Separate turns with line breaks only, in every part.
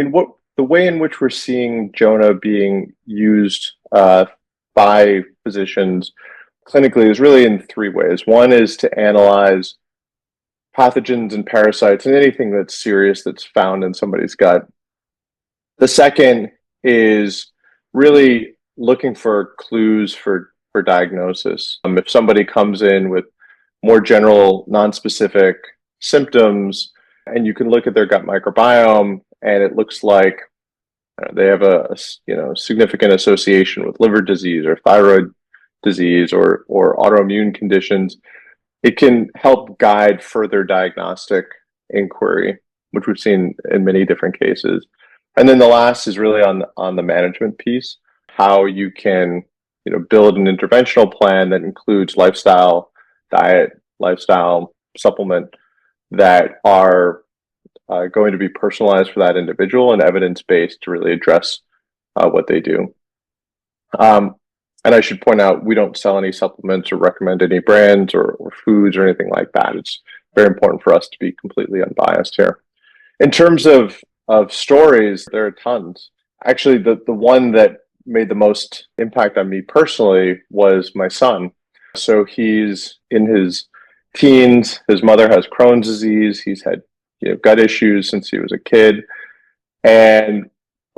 And what the way in which we're seeing Jonah being used by physicians clinically is really in three ways. One is to analyze pathogens and parasites and anything that's serious that's found in somebody's gut. The second is really looking for clues for diagnosis. If somebody comes in with more general, non-specific symptoms, and you can look at their gut microbiome, and it looks like they have a significant association with liver disease or thyroid disease or autoimmune conditions. It can help guide further diagnostic inquiry, which we've seen in many different cases. And then the last is really on the management piece, how you can build an interventional plan that includes lifestyle, diet, lifestyle, supplement that are going to be personalized for that individual and evidence-based to really address what they do. And I should point out, we don't sell any supplements or recommend any brands or foods or anything like that. It's very important for us to be completely unbiased here. In terms of stories, there are tons. Actually, the one that made the most impact on me personally was my son. So he's in his teens. His mother has Crohn's disease. He's had gut issues since he was a kid. And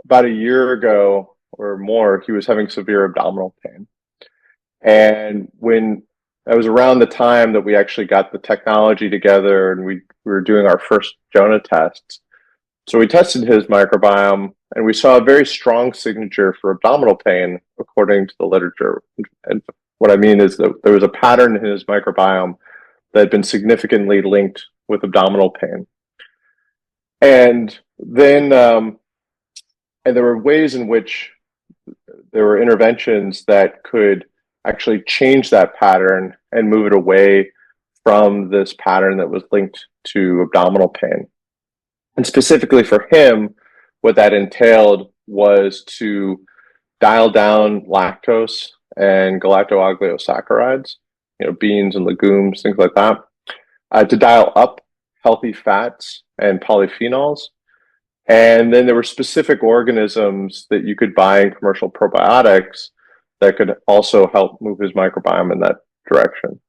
about a year ago or more, he was having severe abdominal pain. And when that was around the time that we actually got the technology together and we were doing our first Jona tests. So we tested his microbiome and we saw a very strong signature for abdominal pain according to the literature. And what I mean is that there was a pattern in his microbiome that had been significantly linked with abdominal pain. And then and there were ways in which there were interventions that could actually change that pattern and move it away from this pattern that was linked to abdominal pain. And specifically for him, what that entailed was to dial down lactose and galactooligosaccharides, beans and legumes, things like that, to dial up healthy fats and polyphenols. And then there were specific organisms that you could buy in commercial probiotics that could also help move his microbiome in that direction.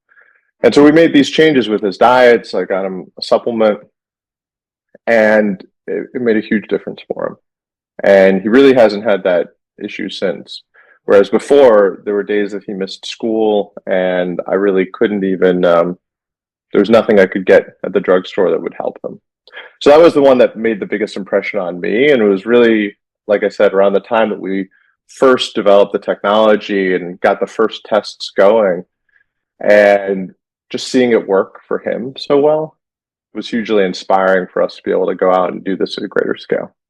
And so we made these changes with his diets. I got him a supplement, and it made a huge difference for him. And he really hasn't had that issue since. Whereas before, there were days that he missed school, and I really couldn't even, there was nothing I could get at the drugstore that would help him. So that was the one that made the biggest impression on me. And it was really, like I said, around the time that we first developed the technology and got the first tests going, and just seeing it work for him so well was hugely inspiring for us to be able to go out and do this at a greater scale.